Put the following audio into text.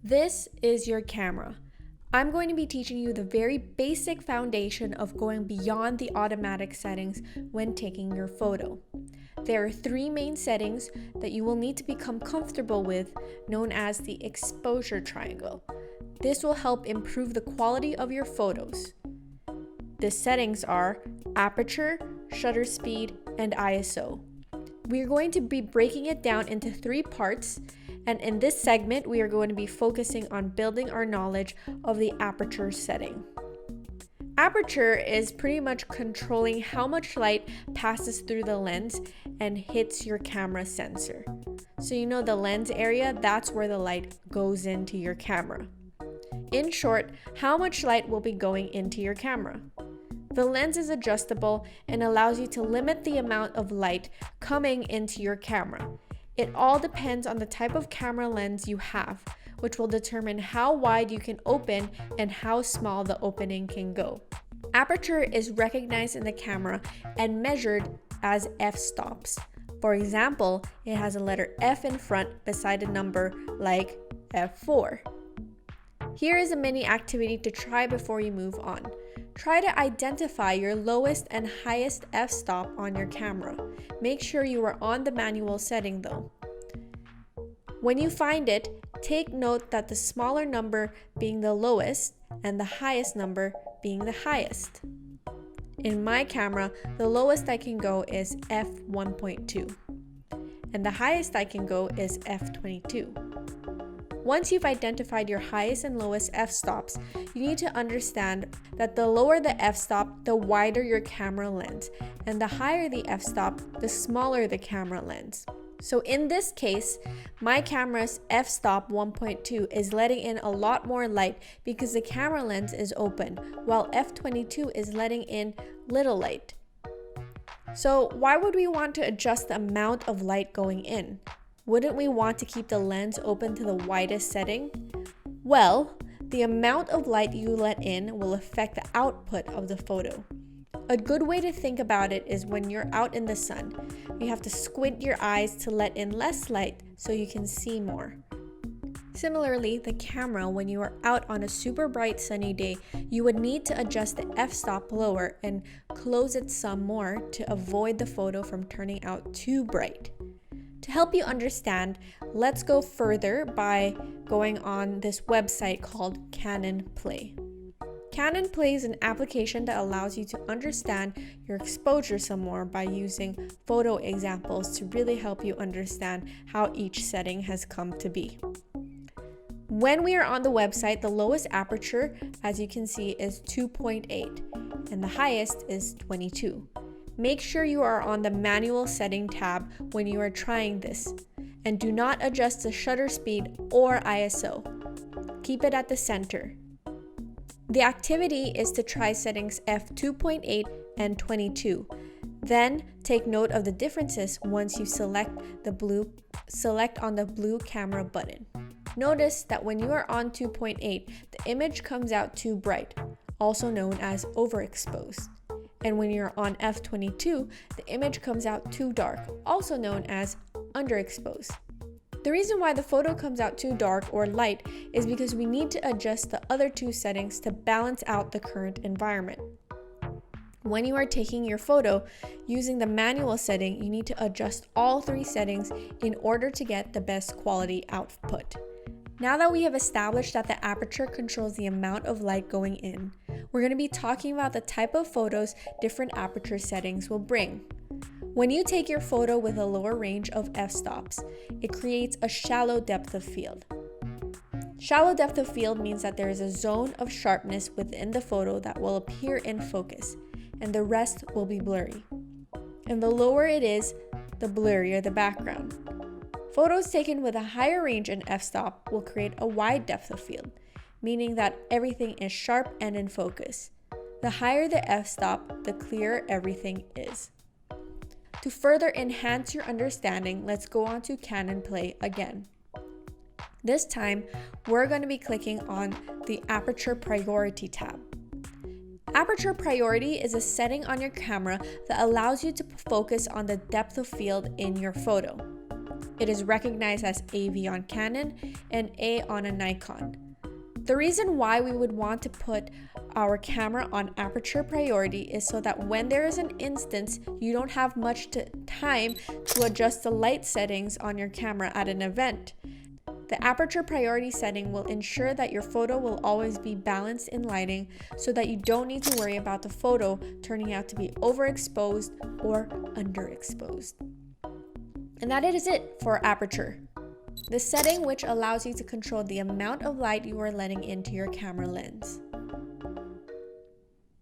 This is your camera. I'm going to be teaching you the very basic foundation of going beyond the automatic settings when taking your photo. There are three main settings that you will need to become comfortable with, known as the exposure triangle. This will help improve the quality of your photos. The settings are aperture, shutter speed, and ISO. We are going to be breaking it down into three parts, and in this segment, we are going to be focusing on building our knowledge of the aperture setting. Aperture is pretty much controlling how much light passes through the lens and hits your camera sensor. So you know the lens area, that's where the light goes into your camera. In short, how much light will be going into your camera. The lens is adjustable and allows you to limit the amount of light coming into your camera. It all depends on the type of camera lens you have, which will determine how wide you can open and how small the opening can go. Aperture is recognized in the camera and measured as f-stops. For example, it has a letter F in front beside a number like f4. Here is a mini activity to try before you move on. Try to identify your lowest and highest f-stop on your camera. Make sure you are on the manual setting though. When you find it, take note that the smaller number being the lowest and the highest number being the highest. In my camera, the lowest I can go is f1.2 and the highest I can go is f22. Once you've identified your highest and lowest f-stops, you need to understand that the lower the f-stop, the wider your camera lens, and the higher the f-stop, the smaller the camera lens. So in this case, my camera's f-stop 1.2 is letting in a lot more light because the camera lens is open, while f22 is letting in little light. So why would we want to adjust the amount of light going in? Wouldn't we want to keep the lens open to the widest setting? Well, the amount of light you let in will affect the output of the photo. A good way to think about it is when you're out in the sun. You have to squint your eyes to let in less light so you can see more. Similarly, the camera, when you are out on a super bright sunny day, you would need to adjust the f-stop lower and close it some more to avoid the photo from turning out too bright. To help you understand, let's go further by going on this website called Canon Play. Canon Play is an application that allows you to understand your exposure some more by using photo examples to really help you understand how each setting has come to be. When we are on the website, the lowest aperture, as you can see, is 2.8 and the highest is 22. Make sure you are on the manual setting tab when you are trying this, and do not adjust the shutter speed or ISO. Keep it at the center. The activity is to try settings f2.8 and 22. Then take note of the differences once you select on the blue camera button. Notice that when you are on 2.8, the image comes out too bright, also known as overexposed. And when you're on f22, the image comes out too dark, also known as underexposed. The reason why the photo comes out too dark or light is because we need to adjust the other two settings to balance out the current environment. When you are taking your photo, using the manual setting, you need to adjust all three settings in order to get the best quality output. Now that we have established that the aperture controls the amount of light going in, we're going to be talking about the type of photos different aperture settings will bring. When you take your photo with a lower range of f-stops, it creates a shallow depth of field. Shallow depth of field means that there is a zone of sharpness within the photo that will appear in focus, and the rest will be blurry. And the lower it is, the blurrier the background. Photos taken with a higher range in f-stop will create a wide depth of field, meaning that everything is sharp and in focus. The higher the f-stop, the clearer everything is. To further enhance your understanding, let's go on to Canon Play again. This time, we're going to be clicking on the Aperture Priority tab. Aperture Priority is a setting on your camera that allows you to focus on the depth of field in your photo. It is recognized as AV on Canon and A on a Nikon. The reason why we would want to put our camera on aperture priority is so that when there is an instance, you don't have much time to adjust the light settings on your camera at an event. The aperture priority setting will ensure that your photo will always be balanced in lighting so that you don't need to worry about the photo turning out to be overexposed or underexposed. And that is it for aperture, the setting which allows you to control the amount of light you are letting into your camera lens.